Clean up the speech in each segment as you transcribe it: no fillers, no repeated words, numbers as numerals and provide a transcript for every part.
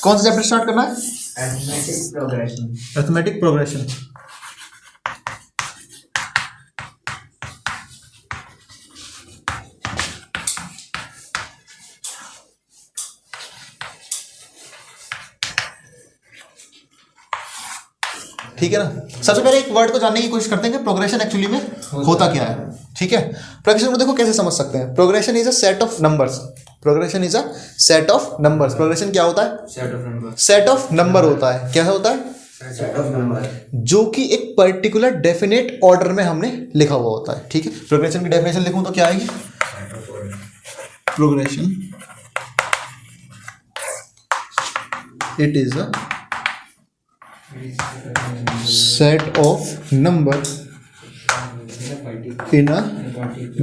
कौन सा chapter start करना है? Arithmetic progression. Arithmetic progression. ठीक है ना। सबसे पहले एक वर्ड को जानने की कोशिश करते हैं कि प्रोग्रेशन एक्चुअली में होता क्या है। ठीक है, प्रोग्रेशन को देखो कैसे समझ सकते हैं। Progression is a set of numbers. Progression is a set of numbers. Progression क्या होता है? Set of number. Set of number होता है। क्या होता है? सेट ऑफ नंबर जो कि एक पर्टिकुलर डेफिनेट ऑर्डर में हमने लिखा हुआ होता है। ठीक है, प्रोग्रेशन की डेफिनेशन लिखूं तो क्या आएगी? Progression it is a set of number in a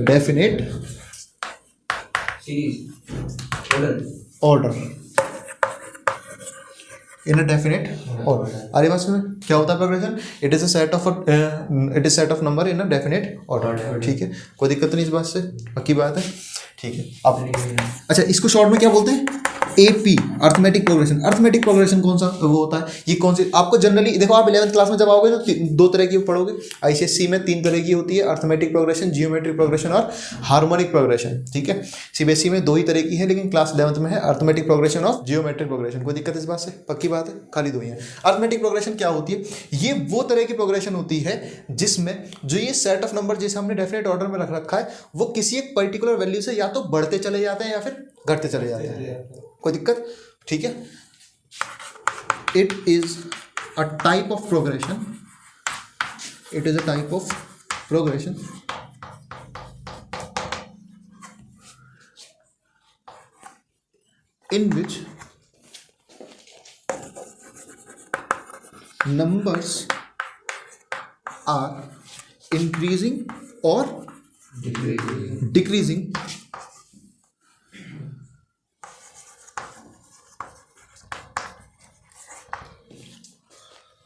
definite order। in a definite order। आगे बात सुनो, क्या होता है progression? It is set of number in a definite order. ठीक है, कोई दिक्कत नहीं इस बात से, पक्की बात है। ठीक है, अब अच्छा इसको शॉर्ट में क्या बोलते हैं? AP, arithmetic progression. Arithmetic progression कौन सा वो होता है? ये कौन सी आपको जनरली देखो, आप 11th क्लास में जब आओगे तो दो तरह की पढ़ोगे। आईसीएससी में 3 तरह की होती है, अर्थमेटिक प्रोग्रेशन, जियोमेट्रिक प्रोग्रेशन और हार्मोनिक प्रोग्रेशन। ठीक है, सीबीएसई में 2 ही तरह की है, लेकिन क्लास 11th में है अर्थमेटिक प्रोग्रेशन और जियोमेट्रिक प्रोग्रेशन। कोई दिक्कत इस बात से, पक्की बात है, खाली 2 ही है। अर्थमेटिक प्रोग्रेशन क्या होती है? ये वो तरह की प्रोग्रेशन होती है जिसमें जो ये सेट ऑफ नंबर जिसे हमने डेफिनेट ऑर्डर में रख रखा है वो किसी एक पर्टिकुलर वैल्यू से या तो बढ़ते चले जाते हैं या फिर घटते चले जाते हैं। कोई दिक्कत? ठीक है, it is a type of progression. It is a type of progression in which numbers are increasing or decreasing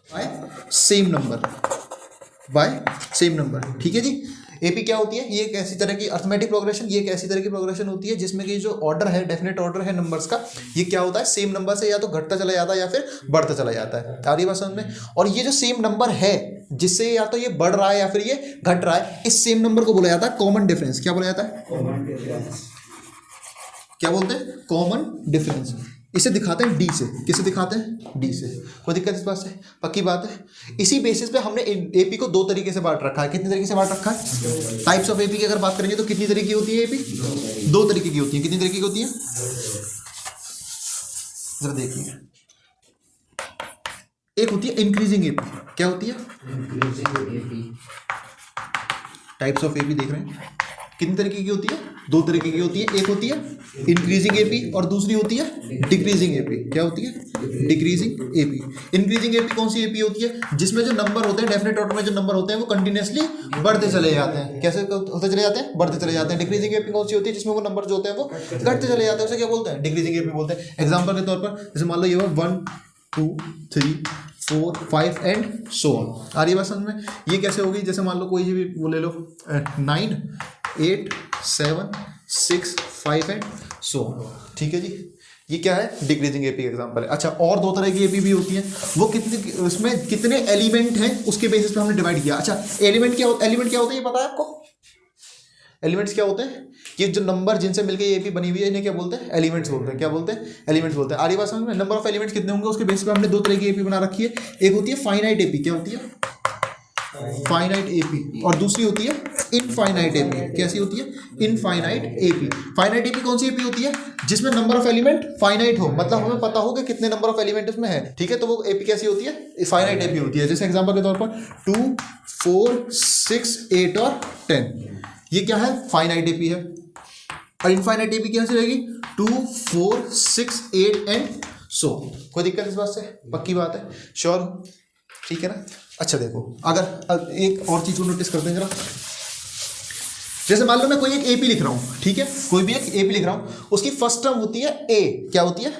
by same number, by same number। ठीक है जी, एपी क्या होती है? ये एक ऐसी तरह की अर्थमेटिक प्रोग्रेशन, ये एक ऐसी तरह की प्रोग्रेशन होती है जिसमें कि जो ऑर्डर है, डेफिनेट ऑर्डर है नंबर्स का, ये क्या होता है? सेम नंबर से या तो घटता चला जाता है या फिर बढ़ता चला जाता है। आ रही बात समझ में? और ये जो सेम नंबर है जिससे या तो ये बढ़ रहा है या फिर ये घट रहा है, इस सेम नंबर को बोला जाता है कॉमन डिफरेंस। क्या बोला जाता है? Common difference. क्या बोलते हैं? Common difference. इसे दिखाते हैं डी से। किसे दिखाते हैं? डी से। कोई दिक्कत इस बात से, पक्की बात है। इसी बेसिस पे हमने एपी को 2 तरीके से बांट रखा है। कितने तरीके से बांट रखा है? टाइप्स ऑफ एपी की अगर बात करेंगे तो कितनी तरीके की होती है एपी? 2 तरीके की होती है। कितनी तरीके की होती है? जरा देखिए, एक होती है इंक्रीजिंग एपी। क्या होती है? Increasing AP. Types of AP देख रहे हैं, कितनी तरीके की होती है? 2 तरीके की होती है। एक होती है इंक्रीजिंग एपी और दूसरी होती है डिक्रीजिंग एपी। क्या होती है? Decreasing AP. इंक्रीजिंग एपी कौन सी एपी होती है? जिसमें जो नंबर होते हैं, डेफिनेट ऑर्डर में जो नंबर होते हैं वो कंटिन्यूअसली बढ़ते चले जाते हैं। कैसे होते चले जाते हैं? बढ़ते चले जाते हैं। डिक्रीजिंग एपी कौन सी होती है? जिसमें वो नंबर जो होते हैं वो घटते चले जाते हैं। उसे क्या बोलते हैं? डिक्रीजिंग एपी बोलते हैं। एग्जाम्पल के तौर पर जैसे मान लो ये 1 2 3 4 5 एंड सो ऑन। आ रही बात समझ में? ये कैसे होगी? जैसे मान लो कोई भी वो ले लो 9 8 7 6 5 एंड सो ऑन। ठीक है जी, ये क्या है? डिक्रीजिंग एपी एग्जांपल है। अच्छा, और 2 तरह की एपी भी होती है। वो कितने, उसमें कितने एलिमेंट हैं उसके बेसिस पे हमने डिवाइड किया। अच्छा, एलिमेंट क्या होते हैं ये पता है आपको? एलिमेंट्स क्या होते हैं? ये जो नंबर जिनसे मिलकर ये एपी बनी हुई है इन्हें क्या बोलते हैं? एलिमेंट्स बोलते हैं। क्या बोलते हैं? एलिमेंट्स बोलते हैं। आ रही बात समझ में? नंबर ऑफ एलिमेंट्स कितने होंगे उसके बेसिस पे हमने 2 तरह की एपी बना रखी है। एक होती है फाइनाइट एपी। क्या होती है? Finite AP. और दूसरी होती है इनफाइनाइट एपी। कैसी होती है? Infinite AP. फाइनाइट एपी कौन सी एपी होती है? जिसमें नंबर ऑफ एलिमेंट फाइनाइट हो, मतलब हमें पता हो कि कितने नंबर ऑफ एलिमेंट उसमें है। ठीक है, तो वो एपी कैसी होती है? फाइनाइट एपी होती है। जैसे एग्जांपल के तौर पर 2 4 6 8 और 10, ये क्या है? फाइनाइट एपी है। और इनफाइनाइट एपी कैसी रहेगी? 2 4 6 8 एंड सो। कोई दिक्कत इस बात से, पक्की बात है, श्योर? ठीक है ना। अच्छा देखो, अगर एक और चीज को नोटिस करते हैं जरा। जैसे मान लो मैं कोई एक एपी लिख रहा हूँ, ठीक है, कोई भी एक एपी लिख रहा हूँ, उसकी फर्स्ट टर्म होती है ए। क्या होती है?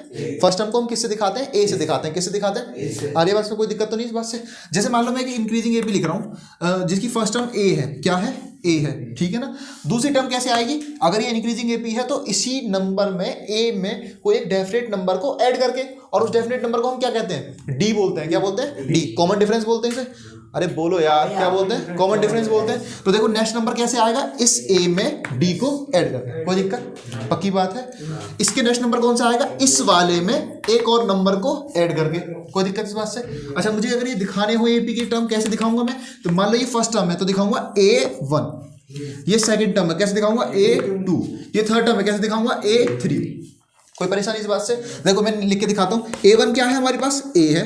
फर्स्ट टर्म को हम किससे दिखाते हैं? ए से दिखाते हैं। किससे दिखाते हैं? आगे बात में कोई दिक्कत तो नहीं इस बात से? जैसे मान लो मैं एक इंक्रीजिंग एपी लिख रहा हूँ जिसकी फर्स्ट टर्म ए है। क्या है? ए है। ठीक है ना। दूसरी टर्म कैसे आएगी, अगर ये इंक्रीजिंग एपी है तो इसी नंबर में ए में कोई एक डेफिनेट नंबर को ऐड करके, और उस डेफिनेट नंबर को हम क्या कहते हैं, डी बोलते हैं। क्या बोलते हैं, डी, कॉमन डिफरेंस बोलते हैं इसे। अरे बोलो यार, क्या बोलते हैं, कॉमन डिफरेंस बोलते हैं। तो देखो नेक्स्ट नंबर कैसे आएगा, इस ए में डी को ऐड करके, कोई दिक्कत, पक्की बात है। इसके नेक्स्ट नंबर कौन सा आएगा, इस वाले में एक और नंबर को ऐड करके, कोई दिक्कत इस बात से। अच्छा, मुझे अगर ये दिखाने हो एपी की टर्म कैसे दिखाऊंगा मैं, तो मान लो ये फर्स्ट टर्म है तो दिखाऊंगा A1, ये सेकंड टर्म है कैसे दिखाऊंगा A2, ये थर्ड टर्म है कैसे दिखाऊंगा A3। कोई परेशानी इस बात से। देखो मैं लिख के दिखाता हूँ, A1 क्या है हमारे पास, A है,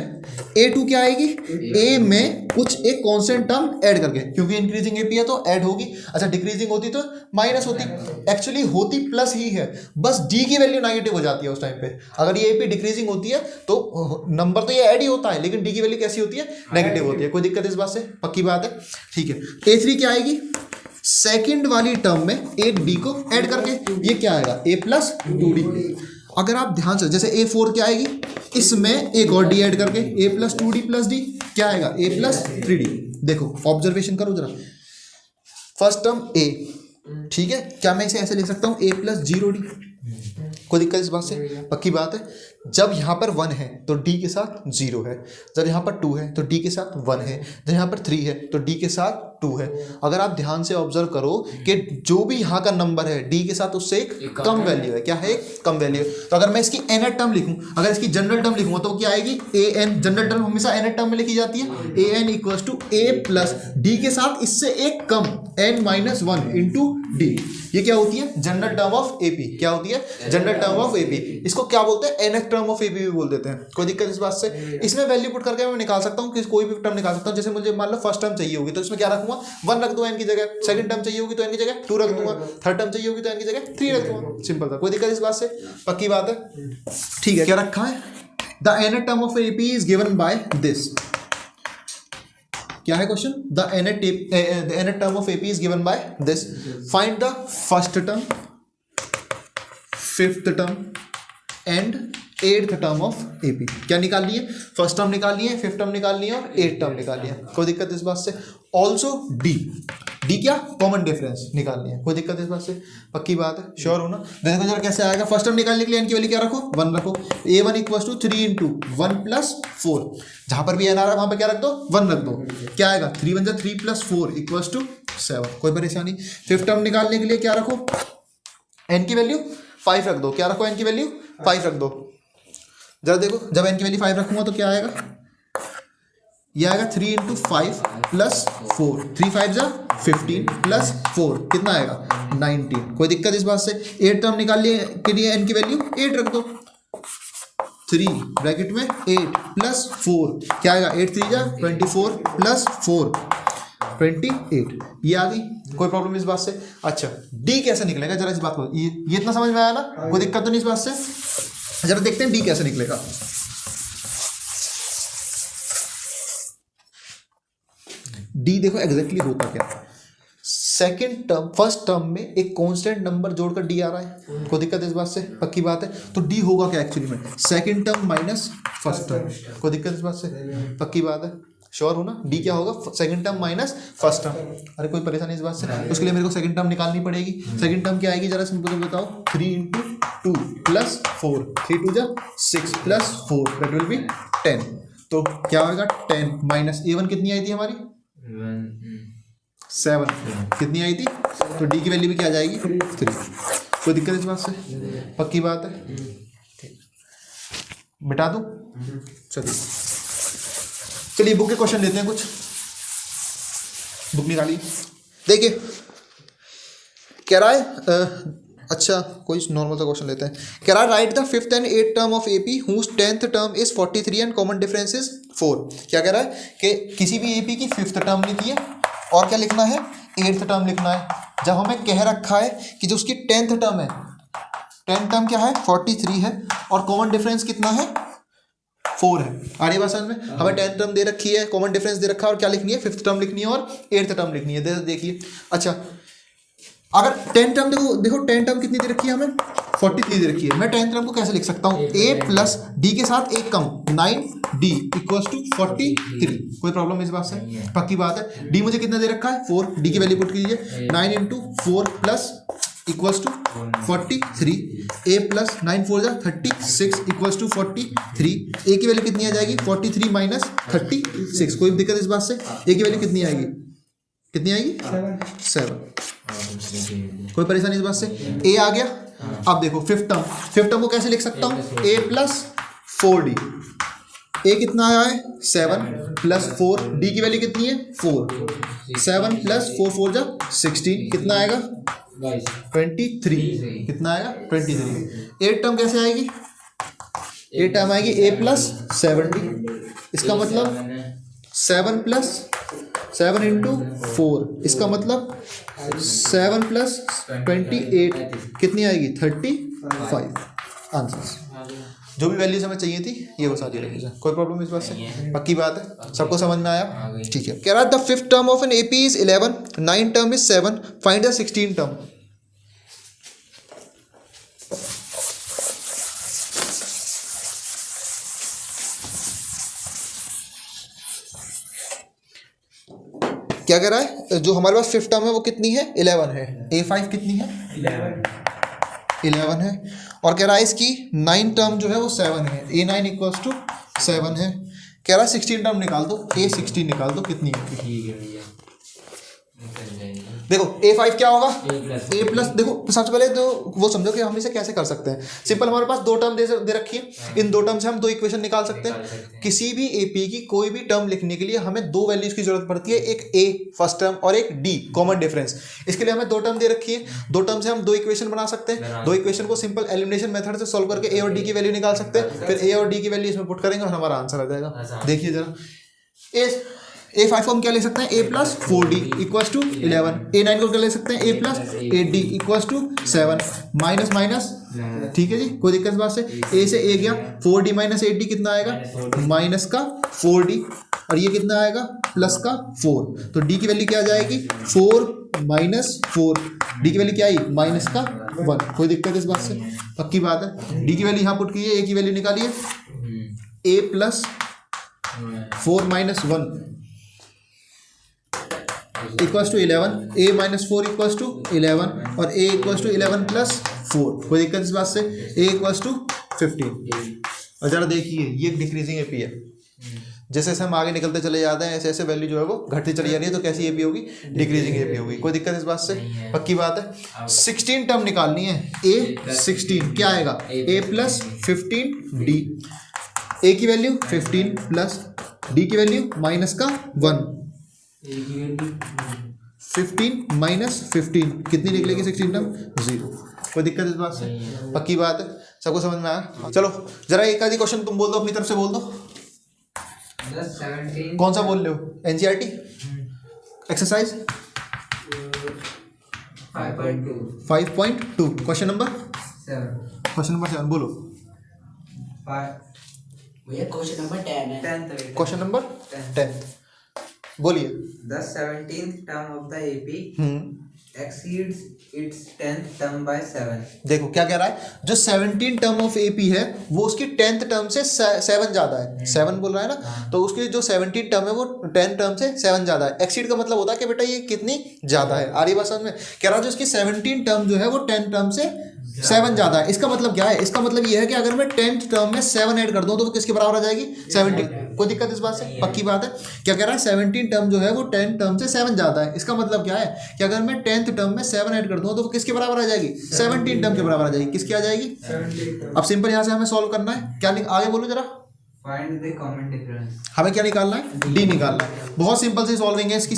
A2 क्या आएगी, A में कुछ एक कांस्टेंट टर्म ऐड करके, क्योंकि इंक्रीजिंग एपी है तो ऐड होगी। अच्छा, डिक्रीजिंग होती तो माइनस होती, एक्चुअली होती प्लस ही है, बस डी की वैल्यू नेगेटिव हो जाती है उस टाइम पे। अगर ये एपी डिक्रीजिंग होती है तो नंबर तो ये ऐड ही होता है, लेकिन डी की वैल्यू कैसी होती है, नेगेटिव होती है। कोई दिक्कत इस बात से, पक्की बात है, ठीक है। A3 क्या आएगी, सेकेंड वाली टर्म में एक डी को ऐड करके, ये क्या आएगा, A+2D। अगर आप ध्यान से, जैसे A4 क्या आएगी, इसमें एक और डी ऐड करके A+2D+D क्या आएगा, A+3D। देखो ऑब्जर्वेशन करो जरा, फर्स्ट टर्म A, ठीक है, क्या मैं इसे ऐसे लिख सकता हूँ A+0D, कोई दिक्कत इस बात से, पक्की बात है। जब यहाँ पर 1 है तो D के साथ 0 है, जब यहाँ पर 2 है तो D के साथ 1 है, जब यहाँ पर 3 है तो D के साथ 2 है। अगर आप ध्यान से ऑब्जर्व करो कि जो भी यहाँ का नंबर है D के साथ उससे एक कम वैल्यू है, क्या है, एक कम वैल्यू है। तो अगर मैं इसकी nth टर्म लिखूँ, अगर इसकी जनरल टर्म लिखूँगा तो क्या आएगी, an, जनरल टर्म हमेशा nth टर्म में लिखी जाती है, an = A+ D के साथ इससे एक कम n-1 × D, ये क्या होती है, जनरल टर्म ऑफ एपी। क्या होती है, जनरल टर्म ऑफ एपी। इसको क्या बोलते हैं, nth टर्म ऑफ एपी भी बोल देते हैं। कोई दिक्कत इस बात से। इसमें वैल्यू पुट करके मैं निकाल सकता हूँ कि कोई भी टर्म निकाल सकता हूँ। जैसे मुझे मान लो फर्स्ट टर्म चाहिए होगी तो इसमें क्या रखूंगा, 1 रख दूंगा n की जगह, सेकंड टर्म चाहिए होगी तो n की जगह 2 रख दूंगा, थर्ड टर्म चाहिए होगी तो n की जगह 3 रख दूंगा, सिंपल था। कोई दिक्कत इस बात से, पक्की बात है, ठीक है। क्या रखा है, the nth term of AP is given by this. क्या है question, the nth term of AP is given by this. Find the first term, fifth term and 8th term of AP. क्या निकाल लिए, फर्स्ट टर्म निकाल लिए, fifth term निकाल लिए और 8th टर्म निकाल लिया। कोई दिक्कत इस बात से। ऑल्सो डी, डी क्या, कॉमन डिफरेंस निकालनी है। कोई दिक्कत इस बात से, पक्की बात है, श्योर हो ना। देखो जरा कैसे आएगा, फर्स्ट टर्म निकालने के लिए n की वैल्यू क्या रखो, 1 रखो। A1 = 3 × 1 + 4, जहां पर भी n आ रहा है वहां पर क्या रख दो, 1 रख दो। क्या आएगा, 3 × 3 + 4 = 7। कोई परेशानी। फिफ्थ टर्म निकालने के लिए क्या रखो, n की वैल्यू 5 रख दो। क्या रखो, n की वैल्यू 5 रख दो। जरा देखो, जब n की वैल्यू 5 रखूंगा तो क्या आएगा, ये आएगा 3 × 5 + 4, 3 × 5 = 15 + 4 कितना आएगा, 19। कोई दिक्कत इस बात से। 8 टर्म निकाल लिए के लिए n की वैल्यू 8 रख दो, 3 ब्रैकेट में 8 + 4 क्या आएगा, 8 × 3 = 24 + 4 28, ये आ गई। कोई प्रॉब्लम इस बात से। अच्छा, डी कैसे निकलेगा, जरा इस बात को, ये इतना समझ में आया ना, कोई दिक्कत तो नहीं इस बात से। जरा देखते हैं डी कैसे निकलेगा। डी देखो एग्जैक्टली होता क्या, सेकेंड टर्म फर्स्ट टर्म में एक कांस्टेंट नंबर जोड़कर डी आ रहा है। कोई दिक्कत इस बात से, पक्की बात है। तो डी होगा क्या एक्चुअली में, second term minus first term. कोई दिक्कत इस बात से, पक्की बात है, श्योर हो ना। डी क्या होगा, second term minus first term. अरे कोई परेशानी इस बात से, उसके लिए मेरे को सेकंड टर्म निकालनी पड़ेगी। सेकंड टर्म क्या आएगी, जरा सिंपल बताओ, 3 × 2 + 4, 3 × 2 = 6 + 4 दैट विल बी 10। तो क्या होगा, 10 माइनस A1 कितनी आई थी हमारी, 7 कितनी आई थी, तो डी की वैल्यू भी क्या आ जाएगी, 3। कोई दिक्कत इस बात से, पक्की बात है, मिटा दूं। चलिए बुक के क्वेश्चन लेते हैं, कुछ बुक निकालिए। देखिए कह रहा है, अच्छा कोई नॉर्मल सा क्वेश्चन लेते हैं। कह रहा है right the 5th and 8th term of AP whose 10th term is 43 and common difference is 4। क्या कह रहा है कि किसी भी एपी की 5th टर्म लिखी है और क्या लिखना है, 8th टर्म लिखना है। जब हमें कह रखा है कि जो उसकी 10th टर्म है, 10th टर्म क्या है, 43 है और कॉमन डिफरेंस कितना है, 4 है। आ रही बात समझ में, हमें 10th टर्म दे रखी है, कॉमन डिफरेंस दे रखा है और क्या लिखनी है, 5th टर्म लिखनी है और 8th टर्म लिखनी है। देखिए अच्छा अगर 10 टर्म देखो 10 टर्म कितनी दे रखी है हमें 43 दे रखी है। मैं 10 टर्म को कैसे लिख सकता हूँ a प्लस डी के साथ एक कम 9d इक्वल्स टू 43। कोई प्रॉब्लम इस बात से? पक्की बात है। d मुझे कितना दे रखा है 4, d की वैल्यू पुट कीजिए 9 into 4 plus equals to 43। a plus 9 4 जा 36 इक्वल्स टू 43। a की वैल्यू कितनी आ जाएगी 43 माइनस 36। कोई दिक्कत इस बात से? a की वैल्यू कितनी आएगी 7। कोई परेशानी इस बात से? a आ गया। अब देखो फिफ्थ टर्म को कैसे लिख सकता हूँ a प्लस 4d। a कितना आया है 7 प्लस 4, d की वैल्यू कितनी है 4। 7 प्लस 4 4 जा 16 कितना आएगा 23। कितना आएगा 23। 8 टर्म कैसे आएगी 8 टर्म आएगी a प्लस 7d। इसका मतलब 7 प्लस 7 इंटू 4, इसका मतलब 7 प्लस 28 कितनी आएगी 35 आंसर। जो भी वैल्यूज हमें चाहिए थी ये वो सारी रखी जाए। कोई प्रॉब्लम इस बात से? पक्की बात है, सबको समझ में आया? ठीक है। कह रहा है the fifth term of an AP is 11, 9 term is 7, find the 16 term. क्या कह रहा है जो हमारे पास फिफ्थ टर्म है वो कितनी है 11 है। a5 कितनी है 11 है। और कह रहा है इसकी 9 टर्म जो है वो 7 है। a9 इक्वल्स टू 7 है। कह रहा है 16 टर्म निकाल दो, a16 निकाल दो कितनी है। देखो a5 क्या होगा a प्लस। देखो सबसे पहले तो वो समझो कि हम इसे कैसे कर सकते हैं। सिंपल हमारे पास दो टर्म दे रखी है, इन दो टर्म से हम दो इक्वेशन निकाल सकते हैं। किसी भी एपी की कोई भी टर्म लिखने के लिए हमें दो वैल्यूज की जरूरत पड़ती है, एक a फर्स्ट टर्म और एक d कॉमन डिफरेंस। इसके लिए हमें दो टर्म दे रखी है, दो टर्म से हम दो इक्वेशन बना सकते हैं। दो इक्वेशन को सिंपल एलिमिनेशन मेथड से सॉल्व करके a और d की वैल्यू निकाल सकते हैं। फिर a और d की वैल्यू इसमें पुट करेंगे और हमारा आंसर आ जाएगा। देखिए जरा a5 को हम क्या ले सकते हैं a plus 4d equals to 11। a9 को क्या ले सकते हैं a plus 8d equals to 7। Minus minus ठीक है जी, कोई दिक्कत इस बात से? a से a गया, 4d माइनस 8d कितना आएगा माइनस का 4d, और ये कितना आएगा प्लस का 4। तो d की वैल्यू क्या आ जाएगी 4 माइनस 4, d की वैल्यू क्या आई माइनस का 1। कोई दिक्कत इस बात से? पक्की बात है। d की वैल्यू यहाँ पुट कीजिए, a की वैल्यू निकालिए a plus 4 minus 1 equals to 11। a minus 4 equals to 11 और a इक्वल्स टू 11 प्लस 4। कोई दिक्कत इस बात से? a equals to 15। और जरा देखिए ये डिक्रीजिंग एपी है। जैसे जैसे हम आगे निकलते चले जाते हैं ऐसे ऐसे वैल्यू जो है वो घटती चली जा रही है। तो कैसी एपी होगी डिक्रीजिंग एपी होगी। कोई दिक्कत इस बात से? पक्की बात है। 16 टर्म निकालनी है a16 क्या आएगा a प्लस 15d। a की वैल्यू 15 प्लस d की वैल्यू माइनस का 1। 15 माइनस 15 कितनी निकलेगी 16 टर्म 0। कोई दिक्कत इस बात से? पक्की बात है, सबको समझ में आया? चलो जरा एक आधी क्वेश्चन तुम बोल दो, अपनी तरफ से बोल दो। 17 कौन सा बोल रहे हो? एनसीईआरटी एक्सरसाइज 5.2 क्वेश्चन नंबर 7 बोलो। भैया क्वेश्चन नंबर 10 है। क्वेश्चन नंबर 10 बोलिए। The 17th term of the AP exceeds its 10th term by 7. देखो क्या कह रहा है, जो 17 टर्म ऑफ एपी है वो उसकी 10th टर्म से 7 ज्यादा है। 7 बोल रहा है ना, तो उसकी जो 17 टर्म है वो 10 टर्म से 7 ज्यादा है। एक्सीड का मतलब होता है कि बेटा ये कितनी ज्यादा है। आ रही बात समझ में? कह रहा है जो इसकी 17 टर्म जो है वो 10 टर्म से 7 ज्यादा है। इसका मतलब क्या है? इसका मतलब ये है कि अगर मैं 10th टर्म में 7 ऐड कर दूं तो वो किसके बराबर आ जाएगी 17। कोई दिक्कत इस बात से? पक्की बात है। क्या कह रहा है 17 टर्म जो है वो 10 टर्म से 7 ज्यादा है। इसका मतलब क्या है कि अगर मैं 10th टर्म में 7 ऐड कर दूं तो वो किसके बराबर आ जाएगी 17 टर्म के बराबर आ जाएगी। किसकी आ जाएगी? अब सिंपल यहाँ से हमें सॉल्व करना है। क्या आगे बोलो जरा। Find the common difference. हमें क्या निकालना है? d निकालना है। बहुत सिंपल से सॉल्विंग है इसकी।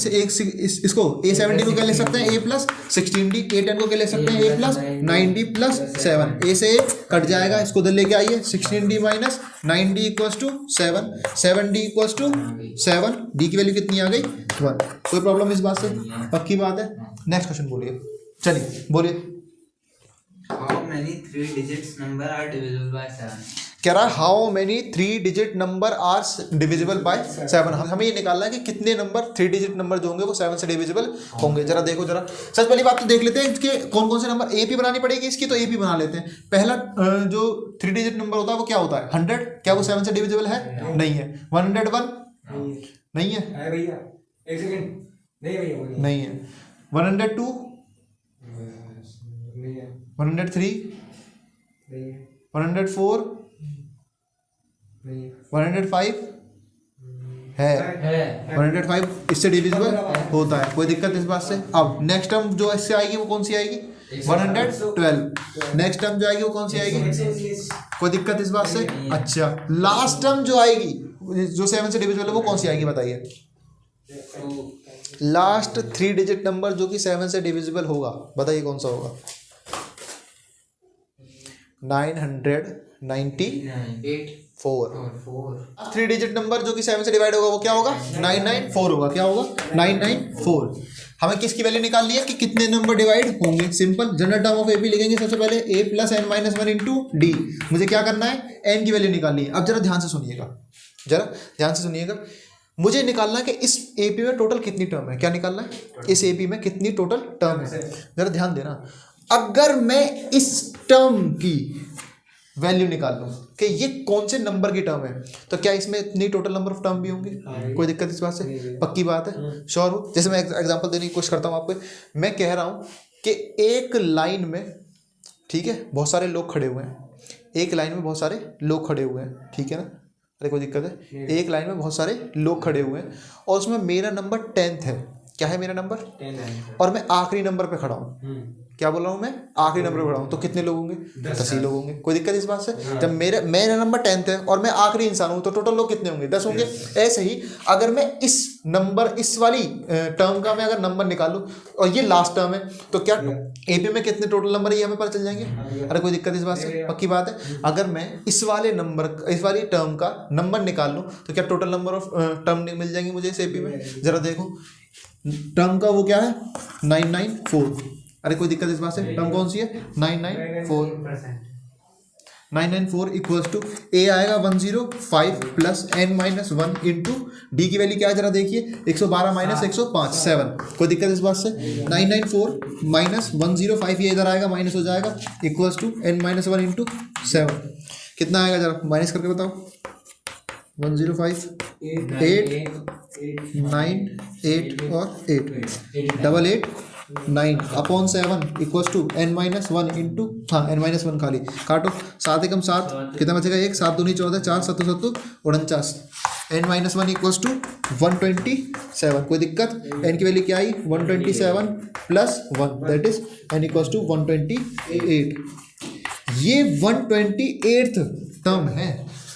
इसको a17 को क्या ले सकते हैं a प्लस 16d। a10 को क्या ले सकते हैं a plus 9d plus 7। a से a कट जाएगा, इसको उधर लेके आइए। 16d minus 9d equals to 7, 7d equals to 7। d की वैल्यू कितनी आ गई 1। कोई प्रॉब्लम इस बात से? पक्की बात है। नेक्स्ट क्वेश्चन बोलिए, चलिए बोलिए। How many 3 digits number are divisible by 7? कह रहा है how many 3 digit number are divisible by 7। हमें ये निकालना है कि कितने नंबर 3 डिजिट नंबर जो होंगे वो 7 से डिविजिबल होंगे। जरा देखो जरा, सबसे पहली बात तो देख लेते हैं इसके कौन कौन से नंबर। एपी बनानी पड़ेगी इसकी, तो एपी बना लेते हैं। पहला जो 3 डिजिट नंबर होता है वो क्या होता है 100, क्या वो 7 से डिविजिबल है? नहीं है। 101 नहीं है भैया, एक सेकंड, नहीं भैया वो नहीं है। 102 नहीं है, 103 नहीं है, 104 नहीं है, 105 है। 105 इससे डिविजिबल होता है, कोई दिक्कत इस बात से। अब नेक्स्ट टर्म जो इससे आएगी वो कौन सी आएगी 112। नेक्स्ट टर्म जो आएगी वो कौन सी आएगी, कोई दिक्कत इस बात से। अच्छा लास्ट टर्म जो आएगी जो 7 से डिविजिबल है वो कौन सी आएगी बताइए। लास्ट 3 डिजिट नंबर जो कि 7 से डिविजिबल होगा, बताइए कौन सा होगा। 994। 3 डिजिट नंबर जो कि 7 से डिवाइड होगा वो क्या होगा 994 होगा। क्या होगा 994। हमें किसकी वैल्यू निकालनी है कि कितने नंबर डिवाइड होंगे। Simple general term of AP लिखेंगे सबसे पहले a प्लस एन माइनस 1 इंटू डी। मुझे क्या करना है n की वैल्यू निकालनी है। अब जरा ध्यान से सुनिएगा, जरा ध्यान से सुनिएगा। मुझे निकालना है कि इस एपी में टोटल कितनी टर्म है। क्या निकालना है, इस एपी में कितनी टोटल टर्म है। जरा ध्यान देना, अगर मैं इस टर्म की वैल्यू निकाल लूँ कि ये कौन से नंबर की टर्म है, तो क्या इसमें इतनी टोटल नंबर ऑफ टर्म भी होंगे। कोई दिक्कत इस बात से, पक्की बात है, श्योर हो। जैसे मैं एग्जांपल देने की कोशिश करता हूँ आपको। मैं कह रहा हूँ कि एक लाइन में, ठीक है, बहुत सारे लोग खड़े हुए हैं। एक लाइन में बहुत सारे लोग खड़े हुए हैं, ठीक है ना। अरे कोई दिक्कत है, एक लाइन में बहुत सारे लोग खड़े हुए हैं और उसमें मेरा नंबर 10th है। क्या है मेरा नंबर 10 है और मैं आखिरी नंबर पे खड़ा हूँ। क्या बोल रहा हूँ मैं, आखिरी नंबर पे खड़ा हूँ, तो कितने लोग होंगे 10 ही लोग होंगे। कोई दिक्कत इस बात से। जब मेरा नंबर 10th है और मैं आखिरी इंसान हूँ तो टोटल लोग कितने होंगे 10 होंगे। ऐसे ही अगर मैं इस नंबर इस वाली टर्म का मैं अगर नंबर निकालूं और ये लास्ट टर्म है तो क्या एपी में कितने टोटल नंबर है ये हमें पता चल जाएंगे। अरे कोई दिक्कत इस बात से, पक्की बात है। अगर मैं इस वाले नंबर इस वाली टर्म का नंबर निकाल लूँ तो क्या टोटल नंबर ऑफ टर्म मिल जाएंगे मुझे इस एपी में। जरा देखो टर्म का वो क्या है 994। अरे कोई दिक्कत इस बात से, टर्म कौन सी है 994। 994 इक्वल्स टू ए आएगा 105 plus n minus 1 into D की वैल्यू क्या है जरा देखिए 112 माइनस 105 7। कोई दिक्कत इस बात से। 994 माइनस 105 ये इधर आएगा माइनस हो जाएगा equals to n minus 1 into 7। कितना आएगा जरा माइनस करके बताओ। 105 8 9 8 और 8 88 9 upon 7 equals to n minus 1 into हाँ n माइनस 1 खाली काटो 7 एकम 7 कितना बचेगा 1 7 दूनी 14 4 7 7 49 n माइनस 1 इक्वल्स टू 127। कोई दिक्कत n की वैल्यू क्या आई 127 plus 1 that is n equals to 128। ये 128th टर्म है।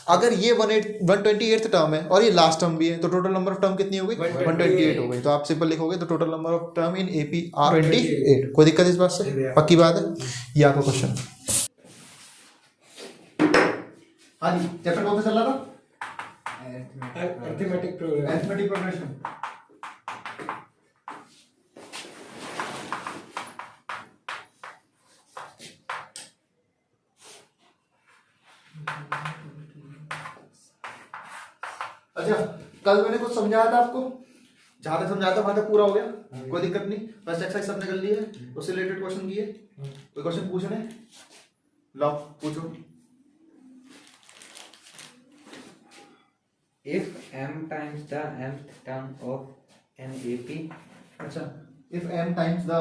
अगर ये 128th टर्म है और ये लास्ट टर्म भी है तो टोटल नंबर ऑफ टर्म कितनी हो गई 128 हो गई। तो आप सिंपल लिखोगे तो total number of term in AP are 28। कोई दिक्कत इस बात से, पक्की बात है। ये आपका क्वेश्चन। हाँ जी चैप्टर कौन सा चल रहा था अरिथमेटिक प्रोग्रेशन। अच्छा कल मैंने कुछ समझाया था आपको, जहाँ तक समझाया था वहाँ तक पूरा हो गया। कोई दिक्कत नहीं, फर्स्ट एक्सरसाइज सबने कर ली है, उससे रिलेटेड क्वेश्चन किए। कोई क्वेश्चन पूछने लो पूछो। If m times the mth term of an AP, अच्छा if m टाइम्स द,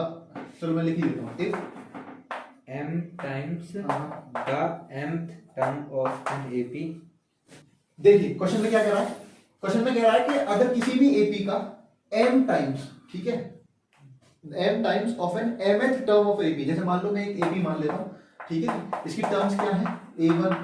चलो मैं लिख ही देता हूँ। if m times the mth term of an AP, देखिए क्वेश्चन में क्या कह रहा है। क्वेश्चन में कह रहा है कि अगर किसी भी एपी का m टाइम्स, ठीक है, m times of n mth term of AP, जैसे मान लो मैं एक एपी मान लेता हूँ, ठीक है, इसकी टर्म्स क्या है a1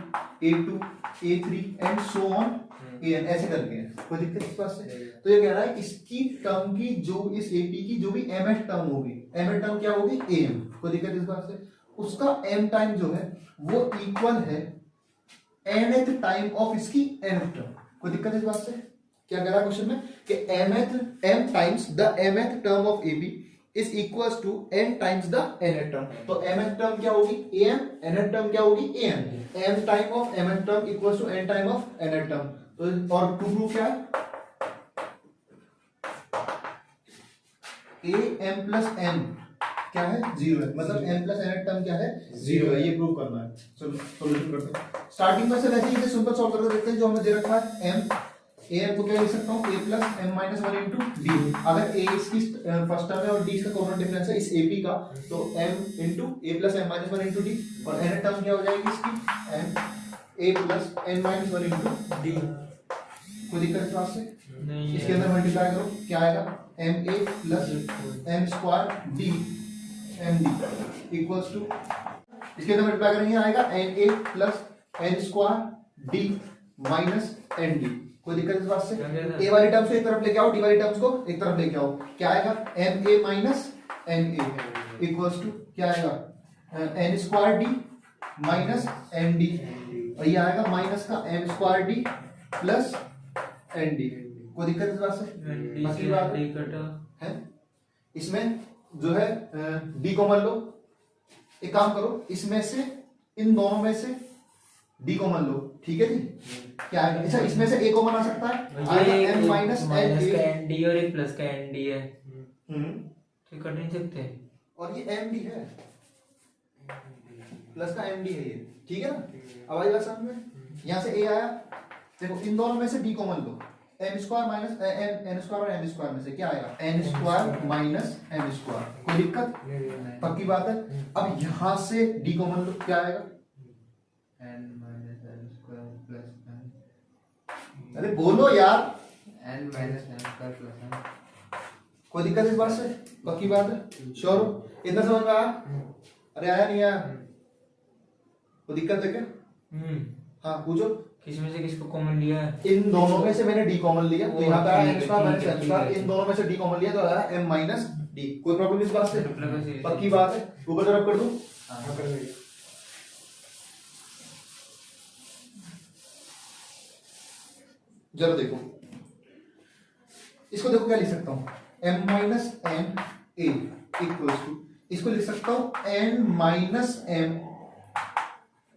a2 a3 and so on an, ऐसे करके है। कोई दिक्कत इस बात से। तो ये कह रहा है इसकी टर्म की जो इस एपी की जो भी mth टर्म होगी, mth टर्म क्या होगी am। कोई दिक्कत इस बात से। उसका m टाइम जो है वो इक्वल है nth टाइम ऑफ इसकी nth टर्म। कोई दिक्कत इस बात से। क्या कह रहा है क्वेश्चन में कि m times the mth term of ab is equal to n times the nth term. तो mth टर्म क्या होगी am, nth टर्म क्या होगी am। m time of mth term equal to n time of nth term. तो और to proof क्या है am plus n क्या है 0 है, मतलब m प्लस nth टर्म क्या है 0 है, ये प्रूव करना है। चलो सॉल्यूशन करते हैं। स्टार्टिंग में से वैसे ही सिंपल सॉल्व करके देखते हैं। जो हमें दे रखा है m, am को क्या लिख सकता हूँ a plus m minus 1 into d। अगर a इसकी फर्स्ट टर्म है और d इसका कॉमन डिफरेंस है इस ap का, तो m into a plus m minus 1 into d, और nth टर्म क्या हो जाएगी इसकी m a plus n minus 1 into d। कोई दिक्कत इस बात से नहीं इसके अंदर मल्टीप्लाई करो क्या आएगा m a plus m square d m d equals to, इसके अंदर मल्टीप्लाई करेंगे आएगा n a plus n square d minus n d। कोई दिक्कत इस बात से? a वाली टर्म्स को एक तरफ लेके आओ, d वाली टर्म्स को एक तरफ लेके आओ, क्या आएगा m a minus n a equals to क्या आएगा n square d minus n d, और ये आएगा माइनस का m square d plus n d। कोई दिक्कत इस बात से? बाकी बात है इसमें जो है d कॉमन लो, एक काम करो इसमें से इन दोनों में से d कॉमन लो, ठीक है जी। क्या है अच्छा इसमें से a कॉमन आ सकता है, आएगा m माइनस n d और एक प्लस का n d है, तो कर नहीं सकते। और ये m d है प्लस का m d है ये, ठीक है ना। अब आई बात समझ में, यहाँ से a आया, देखो इन दोनों में से d कॉमन लो, m square minus n square और m स्क्वायर में से क्या आएगा n square minus m square. कोई दिक्कत पक्की बात है। अब यहाँ से d कॉमन लो, क्या आएगा n minus n square plus n, अरे बोलो यार, n minus n square plus n। कोई दिक्कत इस बात से? पक्की बात है, श्योर हो? इतना समझ में आया? अरे आया नहीं आया? कोई दिक्कत है क्या? हाँ पूछो। किसमें से किसको कॉमन लिया है? इन दोनों में से मैंने d कॉमन लिया, तो यहाँ पे आया n square minus n square, इन दोनों में से d कॉमन लिया तो आया m माइनस d। कोई प्रॉब्लम इस बात से? पक्की बात है। ऊपर तरफ कर दूं? हाँ कर देंगे। जरा देखो इसको, देखो क्या लिख सकता हूँ m minus n a equals to, इसको लिख सकता हूँ n माइनस m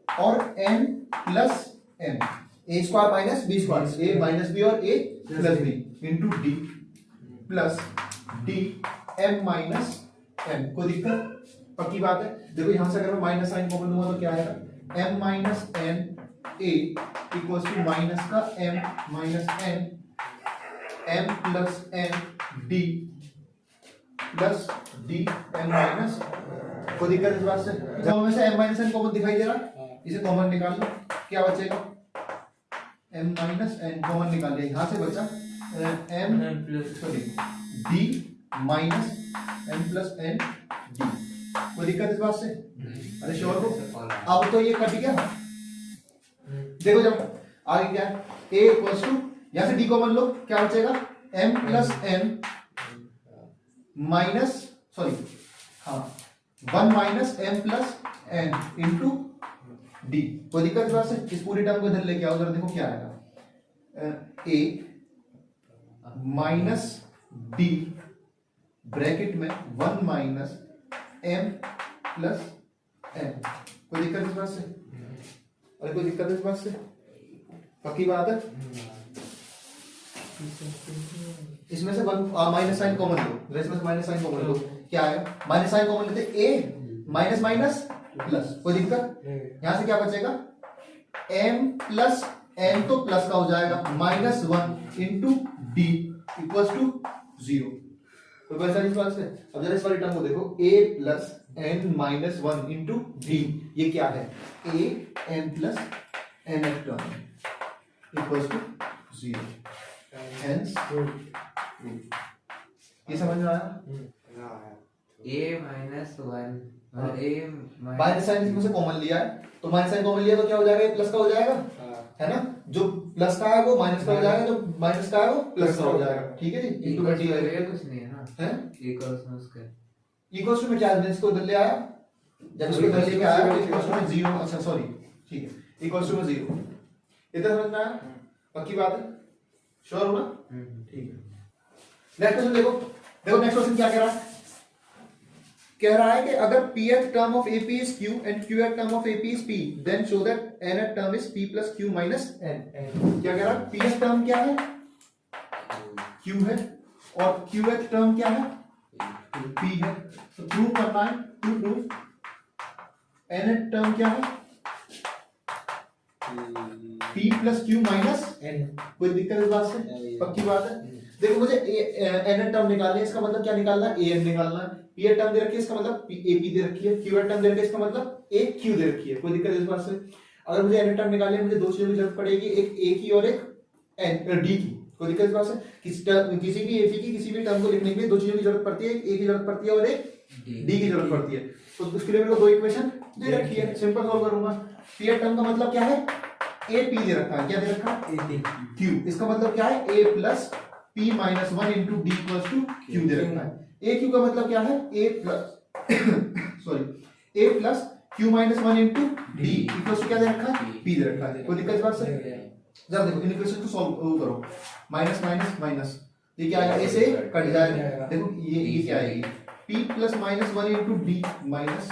और n plus n, a square minus b square, a minus b और a plus b into d plus d m minus n। कोई दिक्कत? पक्की बात है। देखो यहां से अगर मैं माइनस साइन कॉमन दूंगा तो क्या आएगा m minus n a equals to minus का m minus n m plus n d plus d m minus. कोई दिक्कत इस बात से? दोनों में से m माइनस n कॉमन दिखाई दे रहा है, इसे कॉमन निकाल लो, क्या बचेगा m माइनस n कॉमन निकाल लिया, यहां से बचा m plus sorry d minus m plus n d। कोई दिक्कत इस बात से? अरे श्योर हो? अब तो ये कट गया। देखो जब आगे क्या है a इक्वल्स टू, यहां से d कॉमन लो, क्या बचेगा m plus n minus sorry हाँ 1 minus m plus n into d। कोई दिक्कत इस बात से? इस पूरी टर्म को इधर लेके आओ, उधर देखो क्या आएगा a माइनस d ब्रैकेट में 1 माइनस m प्लस n। कोई दिक्कत इस बात से? अरे कोई दिक्कत इस बात से? पक्की बात है। इसमें से माइनस साइन कॉमन लो, इसमें से माइनस साइन कॉमन लो, क्या आएगा माइनस साइन कॉमन लेते a माइनस माइनस प्लस। कोई दिक्कत? यहां से क्या बचेगा m प्लस n तो प्लस का हो जाएगा minus 1 into d equals to 0। तो वैसा इस बात से? अब जरा इस वाली टर्म को देखो a plus n minus 1 into d, ये क्या है a n plus n term equals to 0। Hence ये समझ में आया? a माइनस 1 और a माइनस साइन इसमें से कॉमन लिया है, तो माइनस साइन कॉमन लिया तो क्या हो जाएगा प्लस का हो जाएगा, है ना। जो प्लस का है वो माइनस का हो जाएगा, जो माइनस का है वो प्लस का हो जाएगा, ठीक है जी। इनटू मल्टीप्लाई कुछ नहीं है ना, है इक्वल्स में उसके इक्वल्स टू में क्या है, इसको इधर ले आया, जब इसको इधर लेके आया तो इक्वल्स टू में 0, अच्छा सॉरी ठीक है इक्वल्स टू में 0। इधर समझ में आया? पक्की बात है, श्योर हो ना? ठीक है। नेक्स्ट क्वेश्चन देखो, देखो नेक्स्ट क्वेश्चन क्या कह रहा है, कह रहा है कि अगर pth term of AP is Q and qth term of AP is P, then show that nth term is P plus Q minus n. क्या कह रहा है? pth टर्म क्या है? Q है और qth टर्म क्या है? P है. तो प्रूव करना है, टू प्रूव nth टर्म क्या है? P plus Q minus n. कोई दिक्कत इस बात से? पक्की बात है. देखो मुझे nth टर्म निकालना है, इसका मतलब क्या निकालना है? an निकालना है. p टर्म दे रखी है, इसका मतलब AP दे रखी है. q टर्म दे रखी है, इसका मतलब AQ दे रखी है. कोई दिक्कत इस बात से? अगर मुझे n टर्म निकालनी है, मुझे दो चीजों की जरूरत पड़ेगी, एक A की और एक D की. कोई दिक्कत इस बात से? किसी भी AP की किसी भी टर्म को लिखने के लिए दो चीजों की जरूरत पड़ती है, एक A की जरूरत पड़ती है और एक D की जरूरत पड़ती है. तो उसके लिए मेरे को दो इक्वेशन दे रखी है, सिंपल सॉल्व करूंगा. p टर्म का मतलब क्या है? AP दे रखा है. क्या दे रखा है? Q. इसका मतलब क्या है? A plus P minus 1 into D equals to Q दे रखा है. AQ का मतलब क्या है? A plus sorry A plus Q minus 1 into D equals to क्या दे रखा है? P दे रखा है. कोई दिक्कत इस बात से? जरा देखो इन इक्वेशन को सॉल्व करो. माइनस माइनस माइनस, ये क्या आएगा? A से कट जाएगा. देखो ये क्या आएगी? P plus minus 1 into D minus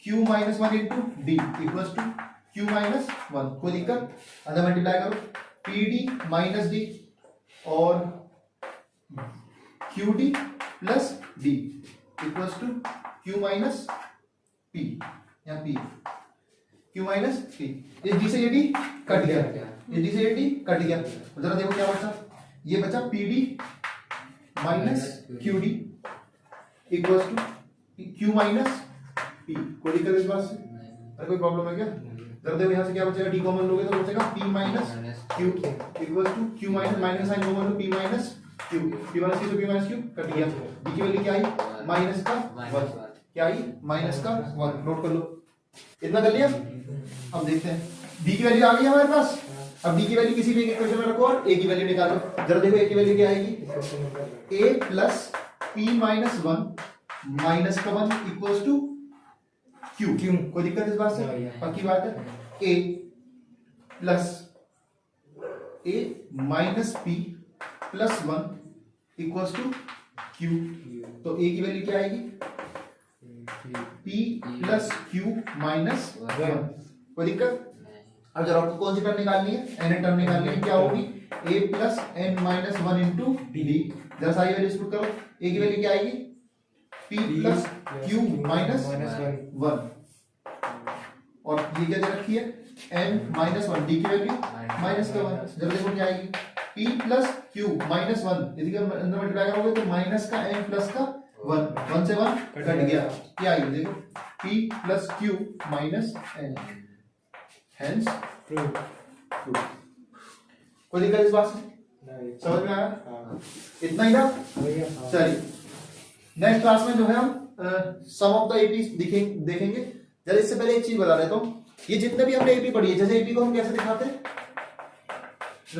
Q minus 1 into D equals to Q minus 1. कोई दिक्कत? अंदर मल्टीप्लाई करो. PD माइनस D और QD plus D equals to Q minus P. यहाँ P Q माइनस P. ये D से ये D cut गया, ये D से ये D कट गया. जरा देखो क्या बचा? ये बचा PD minus QD equals to Q minus P. कोई दिक्कत इस बात से? अरे कोई प्रॉब्लम है क्या? जरा देखो यहाँ से क्या बचेगा? D कॉमन लोगे तो बचेगा P minus Q equals to Q minus minus sign common लो, P minus Q. P minus Q तो P माइनस Q कट गया. D की वैल्यू क्या आई? माइनस का 1. क्या आई? माइनस का 1. नोट कर लो. इतना कर लिया. अब देखते हैं D की वैल्यू आ गई हमारे पास. अब D की वैल्यू किसी भी एक इक्वेशन में रखो और A की वैल्यू निकालो. जरा देखो A की वैल्यू क्या आएगी? A plus P minus 1 minus का 1 इक्वल्स टू Q. कोई दिक्कत इस बात से? पक्की बात है. A plus A minus P plus 1 equals to Q. तो A की वैल्यू क्या आएगी? P plus Q minus 1. कोई दिक्कत? अब जरा आपको कौन सी टर्म निकालनी है? n टर्म निकालनी है. क्या होगी? A plus n minus 1 into D. जरा सारी वैल्यूज पुट करो. A की वैल्यू क्या आएगी? P प्लस Q माइनस 1 और ये क्या दे रखी है? n minus 1. D की वैल्यू माइनस का 1. जरा देखो क्या आएगी? P plus Q minus 1. यदि अंदर मल्टीप्लाई करोगे तो माइनस का n प्लस का 1. 1 से 1 कट गया. क्या आएगी? देखो P plus Q minus n. Hence true. कोई दिक्कत इस बात से? समझ में आया? इतना ही ना? चलिए नेक्स्ट क्लास में जो है हम सम ऑफ द एपी देखेंगे. जरा इससे पहले एक चीज बता देता हूँ. ये जितने भी हमने एपी पढ़ी है, जैसे एपी को हम कैसे दिखाते हैं?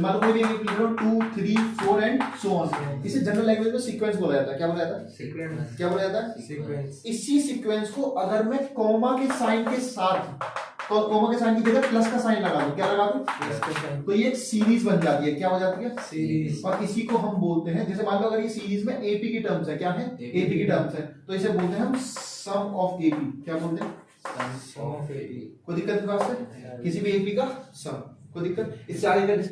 मान लो कोई भी एपी लिखो 2 3 4 एंड सो ऑन. इसे जनरल लैंग्वेज में सीक्वेंस बोला जाता है. क्या बोला जाता है? सीक्वेंस. क्या बोला जाता है? सीक्वेंस. इसी सीक्वेंस को अगर मैं कॉमा के साइन के साथ, तो कॉमा के साइन की जगह प्लस का साइन लगा दूं. क्या लगा दूं? तो ये एक सीरीज बन जाती है. क्या हो जाती है? सीरीज. और इसी को हम बोलते हैं, जैसे मान लो अगर ये सीरीज में एपी की टर्म्स है. क्या है? एपी की टर्म्स है. तो इसे बोलते हैं हम सम ऑफ एपी. क्या बोलते हैं? सम ऑफ एपी. कोई दिक्कत इस बात से? किसी भी एपी का सम. कोई दिक्कत? इससे आगे